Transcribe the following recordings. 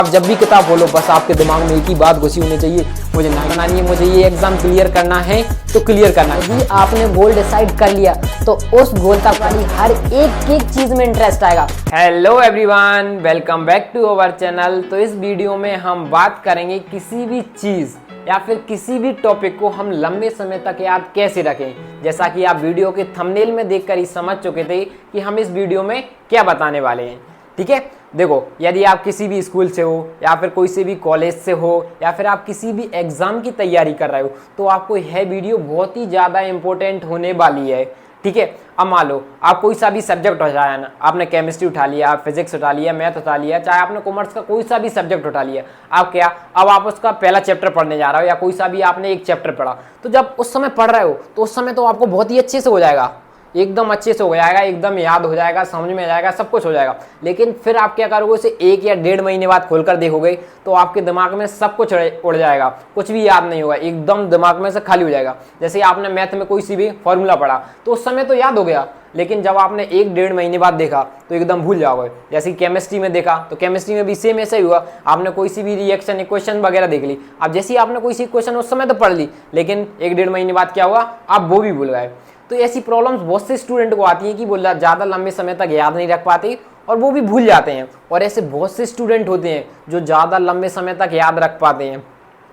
आप जब भी किताब खोलो बस आपके दिमाग में एक ही बात घुसी होनी चाहिए, मुझे ना बनानी है, मुझे ये एग्जाम क्लियर करना है तो क्लियर करना है। यदि आपने गोल डिसाइड कर लिया तो उस गोल तक वाली हर एक चीज में इंटरेस्ट आएगा। Hello everyone, welcome back to our channel. तो इस वीडियो में हम बात करेंगे किसी भी चीज या फिर किसी भी टॉपिक को हम लंबे समय तक याद कैसे रखें। जैसा कि आप वीडियो के थंबनेल में देखकर ही समझ चुके थे कि हम इस वीडियो में क्या बताने वाले हैं। ठीक है, देखो, यदि आप किसी भी स्कूल से हो या फिर कोई से भी कॉलेज से हो या फिर आप किसी भी एग्जाम की तैयारी कर रहे हो तो आपको यह वीडियो बहुत ही ज़्यादा इंपॉर्टेंट होने वाली है। ठीक है, अब मान लो आप कोई सा भी सब्जेक्ट उठाया ना, आपने केमिस्ट्री उठा लिया, फिजिक्स उठा लिया, मैथ उठा लिया, चाहे आपने कॉमर्स का कोई सा भी सब्जेक्ट उठा लिया, अब आप उसका पहला चैप्टर पढ़ने जा रहे हो या कोई सा भी आपने एक चैप्टर पढ़ा, तो जब उस समय पढ़ रहे हो तो उस समय तो आपको बहुत ही अच्छे से हो जाएगा, एकदम अच्छे से हो जाएगा, एकदम याद हो जाएगा, समझ में आ जाएगा, सब कुछ हो जाएगा। लेकिन फिर आप क्या करोगे, उसे 1 या 1.5 महीने बाद खोलकर देखोगे तो आपके दिमाग में सब कुछ उड़ जाएगा, कुछ भी याद नहीं होगा, एकदम दिमाग में से खाली हो जाएगा। जैसे आपने मैथ में कोई सी भी फॉर्मूला पढ़ा तो उस समय तो याद हो गया, लेकिन जब आपने 1-1.5 महीने बाद देखा तो एकदम भूल जाओगे। जैसे केमिस्ट्री में देखा तो केमिस्ट्री में भी सेम ऐसा ही हुआ, आपने कोई सी भी रिएक्शन इक्वेशन वगैरह देख ली, अब जैसे ही आपने कोई सी इक्वेशन उस समय तो पढ़ ली, लेकिन 1-1.5 महीने बाद क्या हुआ, आप वो भी भूल गए। तो ऐसी प्रॉब्लम्स बहुत से स्टूडेंट को आती हैं कि वो ज़्यादा लंबे समय तक याद नहीं रख पाते और वो भी भूल जाते हैं। और ऐसे बहुत से स्टूडेंट होते हैं जो ज़्यादा लंबे समय तक याद रख पाते हैं।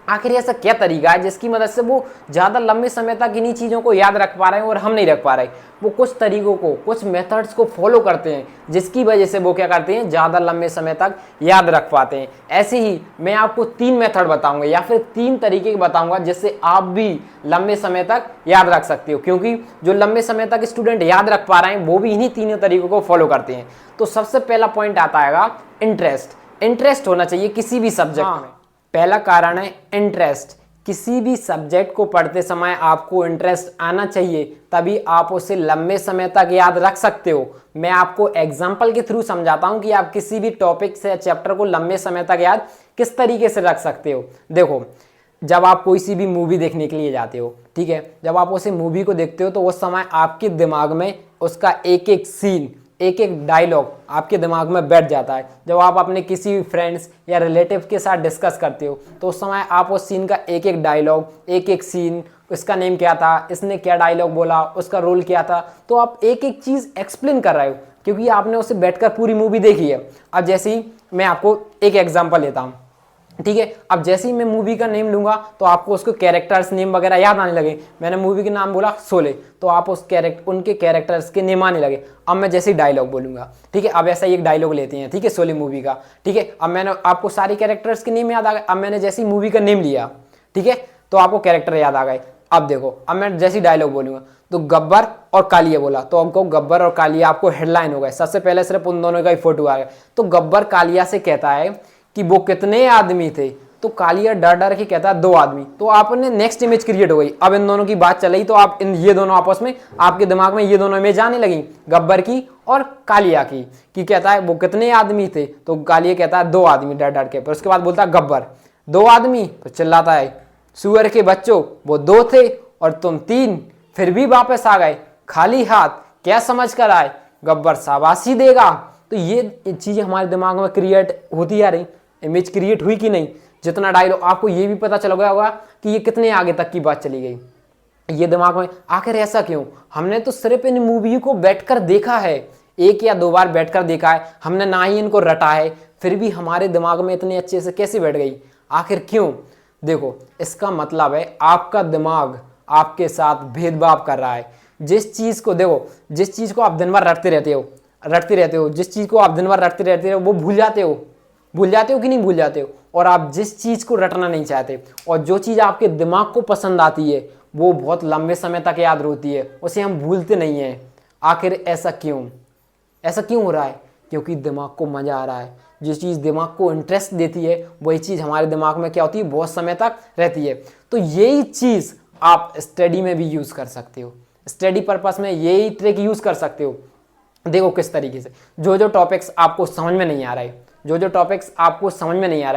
आखिर ऐसा क्या तरीका है जिसकी मदद से वो ज़्यादा लंबे समय तक इन्हीं चीज़ों को याद रख पा रहे हैं और हम नहीं रख पा रहे। वो कुछ तरीकों को, कुछ मेथड्स को फॉलो करते हैं जिसकी वजह से वो क्या करते हैं, ज़्यादा लंबे समय तक याद रख पाते हैं। ऐसे ही मैं आपको 3 मेथड बताऊंगा या फिर 3 तरीके बताऊंगा जिससे आप भी लंबे समय तक याद रख सकते हो, क्योंकि जो लंबे समय तक स्टूडेंट याद रख पा रहे हैं वो भी इन्हीं 3 तरीकों को फॉलो करते हैं। तो सबसे पहला पॉइंट आता है इंटरेस्ट होना चाहिए किसी भी सब्जेक्ट में। पहला कारण है इंटरेस्ट। किसी भी सब्जेक्ट को पढ़ते समय आपको इंटरेस्ट आना चाहिए, तभी आप उसे लंबे समय तक याद रख सकते हो। मैं आपको एग्जांपल के थ्रू समझाता हूं कि आप किसी भी टॉपिक से चैप्टर को लंबे समय तक याद किस तरीके से रख सकते हो। देखो, जब आप कोई सी भी मूवी देखने के लिए जाते हो, ठीक है, जब आप उसे मूवी को देखते हो तो उस समय आपके दिमाग में उसका एक एक सीन, एक एक डायलॉग आपके दिमाग में बैठ जाता है। जब आप अपने किसी फ्रेंड्स या रिलेटिव के साथ डिस्कस करते हो तो उस समय आप उस सीन का एक एक डायलॉग, एक एक सीन, इसका नेम क्या था, इसने क्या डायलॉग बोला, उसका रोल क्या था, तो आप एक एक चीज़ एक्सप्लेन कर रहे हो क्योंकि आपने उसे बैठकर पूरी मूवी देखी है। अब जैसे ही मैं आपको एक एग्जाम्पल लेता हूँ, ठीक है, अब जैसे ही मैं मूवी का नेम लूंगा तो आपको उसको कैरेक्टर्स नेम वगैरह याद आने लगे। मैंने मूवी के नाम बोला शोले, तो आप उनके कैरेक्टर्स के नेम आने लगे। अब मैं जैसे ही डायलॉग बोलूंगा, ठीक है, अब ऐसा ही एक डायलॉग लेते हैं, ठीक है, शोले मूवी का, ठीक है, अब मैंने आपको सारे कैरेक्टर्स के नेम याद आ गए। अब मैंने जैसे ही मूवी का नेम लिया, ठीक है, तो आपको कैरेक्टर याद आ गए। अब देखो, अब मैं जैसे ही डायलॉग बोलूंगा तो गब्बर और कालिया बोला तो आपको गब्बर और कालिया आपको हेडलाइन हो गए। सबसे पहले सिर्फ उन दोनों का ही फोटो आ गया। तो गब्बर कालिया से कहता है कि वो कितने आदमी थे, तो कालिया डर डर के कहता है 2 आदमी। तो आपने नेक्स्ट इमेज क्रिएट हो गई। अब इन दोनों की बात चल रही तो आप ये दोनों आपस में, आपके दिमाग में ये दोनों इमेज आने लगी, गब्बर की और कालिया की, कि कहता है वो कितने आदमी थे, तो कालिया कहता है 2 आदमी डर डर के। फिर उसके बाद बोलता है गब्बर 2 आदमी, तो चिल्लाता है सुअर के बच्चों वो 2 थे और तुम 3, फिर भी वापस आ गए खाली हाथ, क्या समझ कर आए, गब्बर शाबाशी देगा। तो ये चीजें हमारे दिमाग में क्रिएट होती आ रही, इमेज क्रिएट हुई कि नहीं। जितना डायलॉग, आपको ये भी पता चल गया होगा कि ये कितने आगे तक की बात चली गई ये दिमाग में। आखिर ऐसा क्यों, हमने तो सिर्फ इन मूवी को बैठकर देखा है, 1 या 2 बार बैठकर देखा है, हमने ना ही इनको रटा है, फिर भी हमारे दिमाग में इतने अच्छे से कैसे बैठ गई, आखिर क्यों। देखो, इसका मतलब है आपका दिमाग आपके साथ भेदभाव कर रहा है। जिस चीज को, देखो, जिस चीज को आप दिन भर रटते रहते हो, जिस चीज को आप दिन भर रटते रहते हो वो भूल जाते हो कि नहीं भूल जाते हो। और आप जिस चीज को रटना नहीं चाहते और जो चीज आपके दिमाग को पसंद आती है वो बहुत लंबे समय तक याद रहती है, उसे हम भूलते नहीं हैं। आखिर ऐसा क्यों हो रहा है, क्योंकि दिमाग को मजा आ रहा है। जिस चीज़ दिमाग को इंटरेस्ट देती है वही चीज़ हमारे दिमाग में क्या होती है, बहुत समय तक रहती है। तो यही चीज़ आप स्टडी में भी यूज़ कर सकते हो, स्टडी पर्पस में यही ट्रिक यूज़ कर सकते हो। देखो किस तरीके से, जो टॉपिक्स आपको समझ में नहीं आ रहा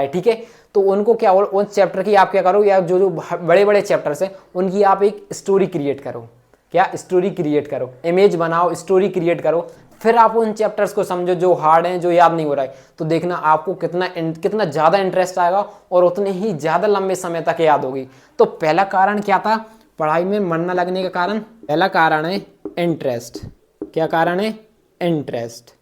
है, ठीक है, तो उनको क्या, उन चैप्टर की आप क्या करो, या जो बड़े बड़े चैप्टर्स हैं उनकी आप एक स्टोरी क्रिएट करो। क्या स्टोरी क्रिएट करो, इमेज बनाओ, स्टोरी क्रिएट करो, फिर आप उन चैप्टर्स को समझो जो हार्ड हैं, जो याद नहीं हो रहा है, तो देखना आपको कितना ज़्यादा इंटरेस्ट आएगा और उतने ही ज़्यादा लंबे समय तक याद होगी। तो पहला कारण क्या था पढ़ाई में मन न लगने का कारण? पहला कारण है इंटरेस्ट। क्या कारण है? इंटरेस्ट।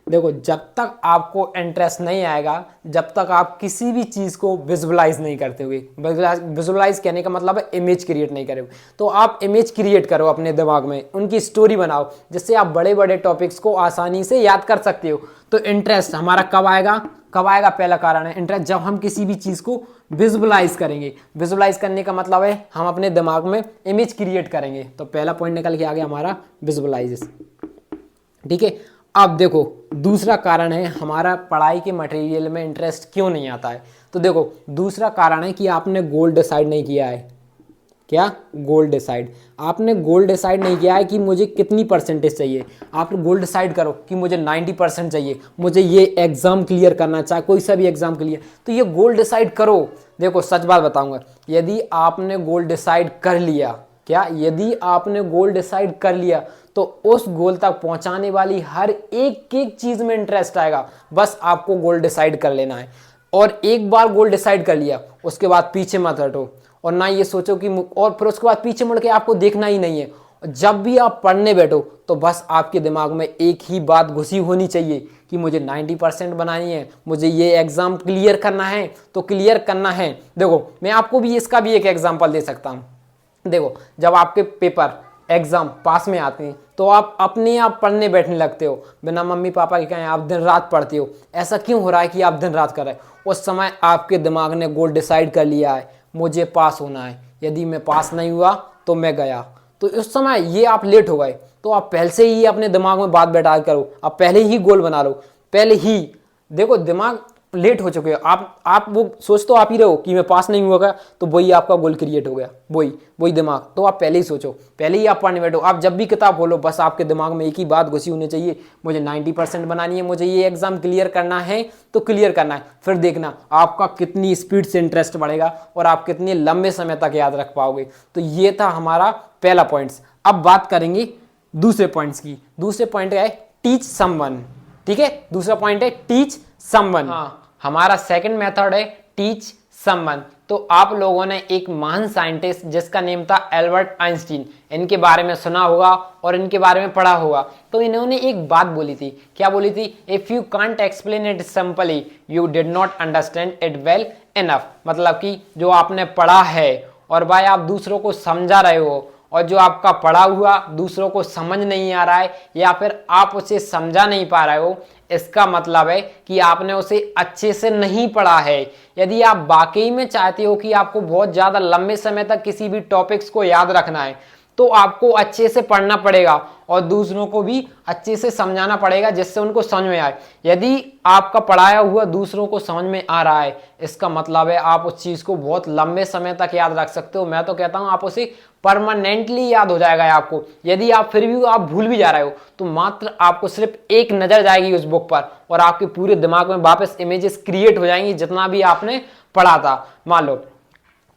देखो, जब तक आपको इंटरेस्ट नहीं आएगा, जब तक आप किसी भी चीज़ को विजुअलाइज नहीं करते हुए, विजुअलाइज कहने का मतलब है इमेज क्रिएट नहीं करोगे, तो आप इमेज क्रिएट करो अपने दिमाग में, उनकी स्टोरी बनाओ, जिससे आप बड़े बड़े टॉपिक्स को आसानी से याद कर सकते हो। तो इंटरेस्ट हमारा कब आएगा? पहला कारण है इंटरेस्ट, जब हम किसी भी चीज़ को विजुअलाइज करेंगे। विजुअलाइज करने का मतलब है हम अपने दिमाग में इमेज क्रिएट करेंगे। तो पहला पॉइंट निकल के आ गया हमारा विजुअलाइजेशन। ठीक है, अब देखो दूसरा कारण है हमारा पढ़ाई के मटेरियल में इंटरेस्ट क्यों नहीं आता है। तो देखो दूसरा कारण है कि आपने गोल डिसाइड नहीं किया है। क्या? Goal decide. आपने गोल डिसाइड नहीं किया है कि मुझे कितनी परसेंटेज चाहिए। आप गोल डिसाइड करो कि मुझे 90% चाहिए, मुझे ये एग्जाम क्लियर करना, चाहे कोई सा भी एग्जाम क्लियर, तो ये गोल डिसाइड करो। देखो सच बात बताऊंगा, यदि आपने गोल डिसाइड कर लिया, क्या यदि आपने गोल डिसाइड कर लिया, तो उस गोल तक पहुंचाने वाली हर एक एक चीज में इंटरेस्ट आएगा। बस आपको गोल डिसाइड कर लेना है, और एक बार गोल डिसाइड कर लिया उसके बाद पीछे मत हटो, और ना ये सोचो कि और फिर उसके बाद पीछे मुड़ के आपको देखना ही नहीं है। जब भी आप पढ़ने बैठो तो बस आपके दिमाग में एक ही बात घुसी होनी चाहिए कि मुझे 90% बनानी है, मुझे ये एग्जाम क्लियर करना है, तो क्लियर करना है। देखो मैं आपको भी इसका भी एक एग्जाम्पल दे सकता हूँ। देखो जब आपके पेपर एग्जाम पास में आते हैं तो आप अपने आप पढ़ने बैठने लगते हो, बिना मम्मी पापा के कहें आप दिन रात पढ़ते हो। ऐसा क्यों हो रहा है कि आप दिन रात कर रहे हो? उस समय आपके दिमाग ने गोल डिसाइड कर लिया है, मुझे पास होना है, यदि मैं पास नहीं हुआ तो मैं गया। तो उस समय ये आप लेट हो गए, तो आप पहले से ही अपने दिमाग में बात बैठा करो, आप पहले ही गोल बना लो, पहले ही। देखो दिमाग लेट हो चुके हो आप वो सोच तो आप ही रहो कि मैं पास नहीं हुआ, तो वही आपका गोल क्रिएट हो गया, वही दिमाग। तो आप पहले ही सोचो, पहले ही आप पढ़ने बैठो। आप जब भी किताब खोलो बस आपके दिमाग में एक ही बात घुसी होनी चाहिए, मुझे 90% बनानी है, मुझे ये एग्जाम क्लियर करना है तो क्लियर करना है। फिर देखना आपका कितनी स्पीड से इंटरेस्ट बढ़ेगा और आप कितने लंबे समय तक याद रख पाओगे। तो ये था हमारा पहला पॉइंट्स। अब बात करेंगे दूसरे पॉइंट्स की। दूसरे पॉइंट है टीच समवन। ठीक है, दूसरा पॉइंट है टीच समवन। हाँ, हमारा सेकंड मेथड है टीच समवन। तो आप लोगों ने एक महान साइंटिस्ट जिसका नेम था एल्बर्ट आइंस्टीन, इनके बारे में सुना होगा और इनके बारे में पढ़ा होगा। तो इन्होंने एक बात बोली थी। क्या बोली थी? If you can't explain it simply you did not understand it well enough. मतलब कि जो आपने पढ़ा है और भाई आप दूसरों को समझा रहे हो, और जो आपका पढ़ा हुआ दूसरों को समझ नहीं आ रहा है या फिर आप उसे समझा नहीं पा रहे हो, इसका मतलब है कि आपने उसे अच्छे से नहीं पढ़ा है। यदि आप वाकई में चाहते हो कि आपको बहुत ज़्यादा लंबे समय तक किसी भी टॉपिक्स को याद रखना है, तो आपको अच्छे से पढ़ना पड़ेगा और दूसरों को भी अच्छे से समझाना पड़ेगा जिससे उनको समझ में आए। यदि आपका पढ़ाया हुआ दूसरों को समझ में आ रहा है, इसका मतलब है आप उस चीज़ को बहुत लंबे समय तक याद रख सकते हो। मैं तो कहता हूँ आप उसे परमानेंटली याद हो जाएगा आपको। यदि आप फिर भी आप भूल भी जा रहे हो तो मात्र आपको सिर्फ एक नज़र जाएगी उस बुक पर और आपके पूरे दिमाग में वापस इमेजेस क्रिएट हो जाएंगी जितना भी आपने पढ़ा था। मान लो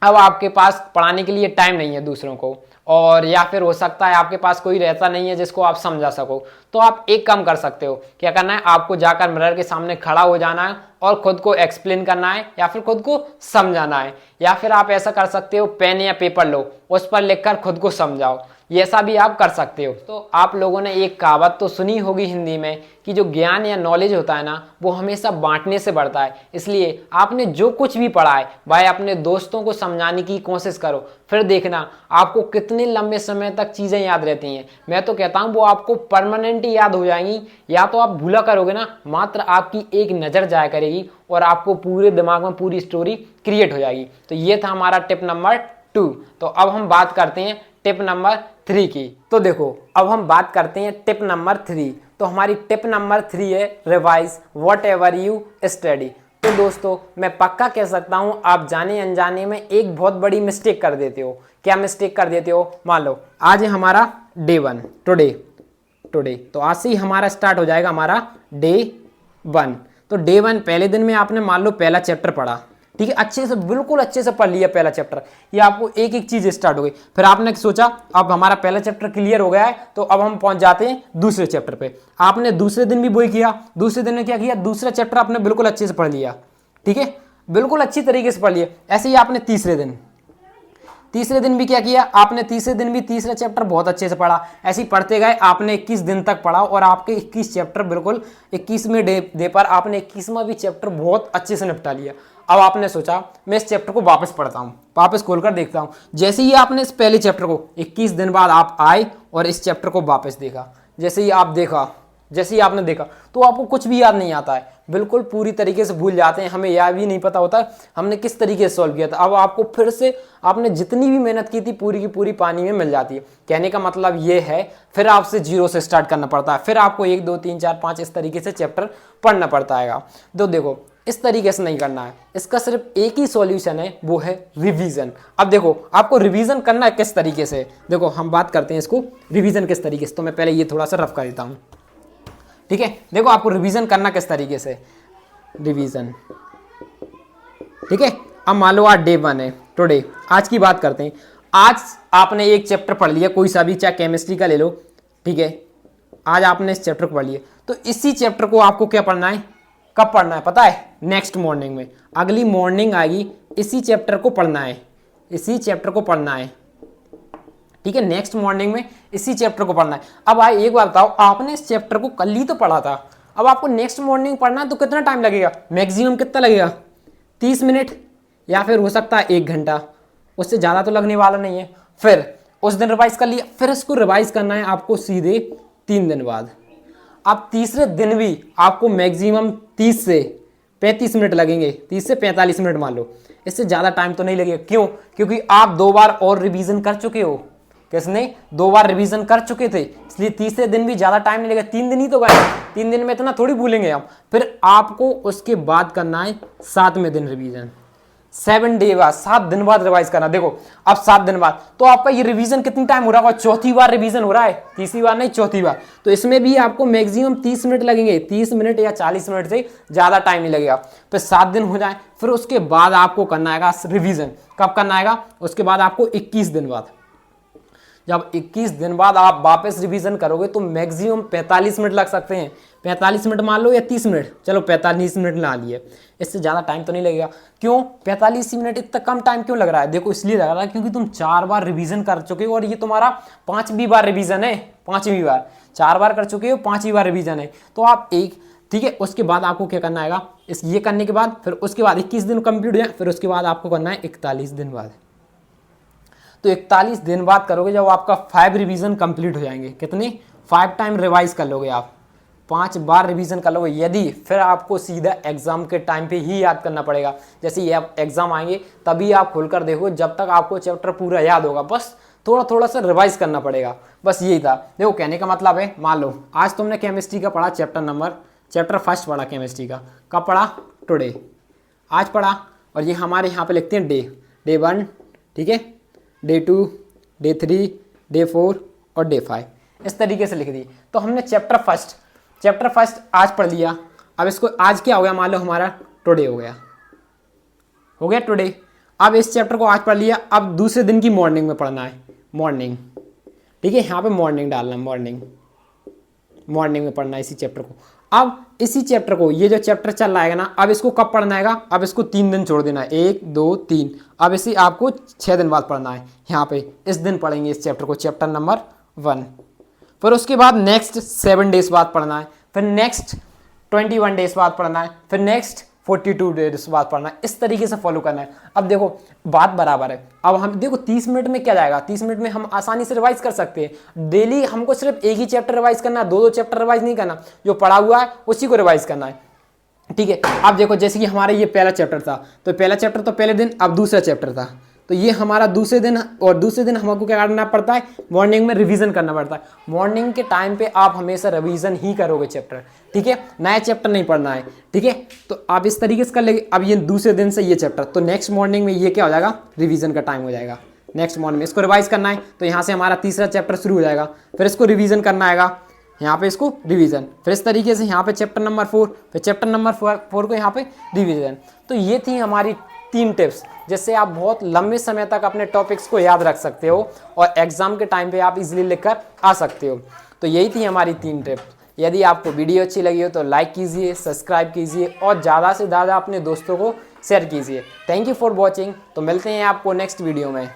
अब आपके पास पढ़ाने के लिए टाइम नहीं है दूसरों को, और या फिर हो सकता है आपके पास कोई रहता नहीं है जिसको आप समझा सको, तो आप एक काम कर सकते हो। क्या करना है? आपको जाकर मिरर के सामने खड़ा हो जाना है और खुद को एक्सप्लेन करना है या फिर खुद को समझाना है। या फिर आप ऐसा कर सकते हो, पेन या पेपर लो, उस पर लिखकर खुद को समझाओ। ये ऐसा भी आप कर सकते हो। तो आप लोगों ने एक कहावत तो सुनी होगी हिंदी में कि जो ज्ञान या नॉलेज होता है ना, वो हमेशा बांटने से बढ़ता है। इसलिए आपने जो कुछ भी पढ़ा है भाई अपने दोस्तों को समझाने की कोशिश करो, फिर देखना आपको कितने लंबे समय तक चीज़ें याद रहती हैं। मैं तो कहता हूँ वो आपको परमानेंट ही याद हो जाएंगी, या तो आप भूला करोगे ना, मात्र आपकी एक नज़र जाया करेगी और आपको पूरे दिमाग में पूरी स्टोरी क्रिएट हो जाएगी। तो ये था हमारा टिप नंबर 2। तो अब हम बात करते हैं टिप नंबर 3 की। तो देखो अब हम बात करते हैं टिप नंबर 3। तो हमारी टिप नंबर 3 है revise what ever you study. तो दोस्तों मैं पक्का कह सकता हूँ आप जाने अनजाने में एक बहुत बड़ी मिस्टेक कर देते हो। क्या मिस्टेक कर देते हो? मान लो आज है हमारा डे 1, टुडे, तो आज से ही हमारा स्टार्ट हो जाएगा हमारा डे 1। तो डे 1 पहले दिन में आपने मान लो पहला चैप्टर पढ़ा, ठीक है, अच्छे से बिल्कुल अच्छे से पढ़ लिया पहला चैप्टर, ये आपको एक एक चीज स्टार्ट हो गई। फिर आपने सोचा अब हमारा पहला चैप्टर क्लियर हो गया है, तो अब हम पहुंच जाते हैं दूसरे चैप्टर पे। आपने दूसरे दिन भी वही किया, दूसरे दिन में क्या किया, दूसरा चैप्टर आपने बिल्कुल अच्छे से पढ़ लिया, ठीक है, बिल्कुल अच्छी तरीके से पढ़ लिया। ऐसे ही आपने तीसरे दिन भी क्या किया, आपने तीसरे दिन भी तीसरा चैप्टर बहुत अच्छे से पढ़ा। ऐसे ही पढ़ते गए, आपने 21 दिन तक पढ़ा और आपके 21 चैप्टर बिल्कुल 21वें डे पर आपने 21वां भी चैप्टर बहुत अच्छे से निपटा लिया। अब आपने सोचा मैं इस चैप्टर को वापस पढ़ता हूँ, वापस खोलकर देखता हूँ। जैसे ही आपने इस पहले चैप्टर को 21 दिन बाद आप आए और इस चैप्टर को वापस देखा, जैसे ही आपने देखा तो आपको कुछ भी याद नहीं आता है, बिल्कुल पूरी तरीके से भूल जाते हैं, हमें यह भी नहीं पता होता हमने किस तरीके से सॉल्व किया था। अब आपको फिर से आपने जितनी भी मेहनत की थी पूरी की पूरी पानी में मिल जाती है। कहने का मतलब ये है फिर आपसे जीरो से स्टार्ट करना पड़ता है, फिर आपको 1 2 3 4 5 इस तरीके से चैप्टर पढ़ना पड़ता है। तो देखो इस तरीके से नहीं करना है, इसका सिर्फ एक ही सॉल्यूशन है, वो है रिवीजन। अब देखो आपको रिवीजन करना है किस तरीके से, देखो हम बात करते हैं इसको रिवीजन किस तरीके से। तो मैं पहले ये थोड़ा सा रफ कर देता हूँ, ठीक है। देखो आपको रिवीजन करना किस तरीके से, रिवीजन, ठीक है। अब मान लो आज डे 1 है, टुडे, आज की बात करते हैं। आज आपने एक चैप्टर पढ़ लिया, कोई सा भी, चाहे केमिस्ट्री का ले लो, ठीक है। आज आपने इस चैप्टर को पढ़ लिया, तो इसी चैप्टर को आपको क्या पढ़ना है, कब पढ़ना है पता है, नेक्स्ट मॉर्निंग में। अगली मॉर्निंग आएगी, इसी चैप्टर को पढ़ना है, इसी चैप्टर को पढ़ना है, ठीक है। नेक्स्ट मॉर्निंग में इसी चैप्टर को पढ़ना है। अब आए एक बार बताओ, आपने इस चैप्टर को कल ही तो पढ़ा था, अब आपको नेक्स्ट मॉर्निंग पढ़ना है तो कितना टाइम लगेगा, मैक्सिमम कितना लगेगा, 30 मिनट या फिर हो सकता है 1 घंटा, उससे ज़्यादा तो लगने वाला नहीं है। फिर उस दिन रिवाइज कर लिया, फिर इसको रिवाइज करना है आपको सीधे 3 दिन बाद। अब तीसरे दिन भी आपको मैक्सिमम 30 से 35 मिनट लगेंगे, 30 से 45 मिनट मान लो, इससे ज़्यादा टाइम तो नहीं लगेगा। क्यों, क्योंकि आप 2 बार और रिवीजन कर चुके हो, किसने, 2 बार रिवीजन कर चुके थे, इसलिए तीसरे दिन भी ज़्यादा टाइम नहीं लगेगा। 3 दिन ही तो गए, 3 दिन में इतना थोड़ी भूलेंगे हम। फिर आपको उसके बाद करना है 7वें दिन रिवीजन, 7 डे बाद, 7 दिन बाद रिवाइज करना। देखो अब 7 दिन बाद तो आपका ये रिवीजन कितनी टाइम हो रहा है, चौथी बार रिवीजन हो रहा है, तीसरी बार नहीं, चौथी बार। तो इसमें भी आपको मैक्सिमम 30 मिनट लगेंगे, 30 मिनट या 40 मिनट से ज़्यादा टाइम नहीं लगेगा। फिर 7 दिन हो जाए, फिर उसके बाद आपको करना है रिवीजन। कब करना है, उसके बाद आपको 21 दिन बाद। जब 21 दिन बाद आप वापस रिवीजन करोगे तो मैक्सिमम 45 मिनट लग सकते हैं, 45 मिनट मान लो या 30 मिनट, चलो 45 मिनट ला लिए, इससे ज़्यादा टाइम तो नहीं लगेगा। क्यों 45 मिनट इतना कम टाइम क्यों लग रहा है, देखो इसलिए लग रहा है क्योंकि तुम 4 बार रिवीजन कर चुके हो और ये तुम्हारा 5वीं बार रिवीजन है, 5वीं बार, 4 बार कर चुके हो, 5वीं बार रिवीजन है। तो आप एक, ठीक है, उसके बाद आपको क्या करना है, इस ये करने के बाद फिर उसके बाद 21 दिन कंप्लीट हो जाए, फिर उसके बाद आपको करना है 41 दिन बाद। तो 41 दिन बाद करोगे जब आपका 5 रिवीजन कंप्लीट हो जाएंगे, कितने, 5 टाइम रिवाइज कर लोगे आप, 5 बार रिवीजन कर लोगे। यदि फिर आपको सीधा एग्जाम के टाइम पे ही याद करना पड़ेगा, जैसे ये एग्जाम आएंगे तभी आप खोलकर देखो, जब तक आपको चैप्टर पूरा याद होगा, बस थोड़ा थोड़ा सा रिवाइज करना पड़ेगा, बस यही था। देखो कहने का मतलब है, मान लो आज तुमने केमिस्ट्री का पढ़ा, चैप्टर फर्स्ट पढ़ा केमिस्ट्री का, कब पढ़ा, टुडे, आज पढ़ा। और ये हमारे यहाँ पे लिखते हैं डे 1, ठीक है, डे 2, डे 3, डे 4 और डे 5, इस तरीके से लिख दी। तो हमने चैप्टर फर्स्ट आज पढ़ लिया। अब इसको आज क्या हो गया, मान लो हमारा टुडे हो गया टुडे। अब इस चैप्टर को आज पढ़ लिया, अब दूसरे दिन की मॉर्निंग में पढ़ना है, मॉर्निंग, ठीक है, यहाँ पे मॉर्निंग डालना, मॉर्निंग में पढ़ना है इसी चैप्टर को। अब इसी चैप्टर को, ये जो चैप्टर चल रहा है ना, अब इसको कब पढ़ना है, अब इसको 3 दिन छोड़ देना है, 1 2 3। अब इसी आपको 6 दिन बाद पढ़ना है, यहाँ पे इस दिन पढ़ेंगे इस चैप्टर को, चैप्टर नंबर 1। फिर उसके बाद नेक्स्ट 7 डेज बाद पढ़ना है, फिर नेक्स्ट 21 डेज बाद पढ़ना है, फिर नेक्स्ट 42 डेज बाद पढ़ना है, इस तरीके से फॉलो करना है। अब देखो बात बराबर है। अब हम देखो 30 मिनट में क्या जाएगा, 30 मिनट में हम आसानी से रिवाइज कर सकते हैं। डेली हमको सिर्फ एक ही चैप्टर रिवाइज करना है, 2 चैप्टर रिवाइज नहीं करना, जो पढ़ा हुआ है उसी को रिवाइज करना है, ठीक है। अब देखो जैसे कि हमारा ये पहला चैप्टर था, तो पहला चैप्टर तो पहले दिन, अब दूसरा चैप्टर था, तो ये हमारा दूसरे दिन, और दूसरे दिन हमको क्या करना पड़ता है, मॉर्निंग में रिवीजन करना पड़ता है। मॉर्निंग के टाइम पे आप हमेशा रिवीजन ही करोगे चैप्टर, ठीक है, नया चैप्टर नहीं पढ़ना है, ठीक है। तो आप इस तरीके से कर लेंगे। अब ये दूसरे दिन से ये चैप्टर, तो नेक्स्ट मॉर्निंग में ये क्या हो जाएगा, रिवीजन का टाइम हो जाएगा। नेक्स्ट मॉर्निंग में इसको रिवाइज करना है, तो यहाँ से हमारा तीसरा चैप्टर शुरू हो जाएगा, फिर इसको रिवीजन करना आएगा, यहाँ पे इसको रिवीजन, फिर इस तरीके से यहाँ पे चैप्टर नंबर 4, फिर चैप्टर नंबर 4 को यहाँ पे रिवीजन। तो ये थी हमारी 3 टिप्स जिससे आप बहुत लंबे समय तक अपने टॉपिक्स को याद रख सकते हो और एग्जाम के टाइम पे आप इजीली लिखकर आ सकते हो। तो यही थी हमारी 3 टिप्स। यदि आपको वीडियो अच्छी लगी हो तो लाइक कीजिए, सब्सक्राइब कीजिए और ज़्यादा से ज़्यादा अपने दोस्तों को शेयर कीजिए। Thank you for watching. तो मिलते हैं आपको नेक्स्ट वीडियो में।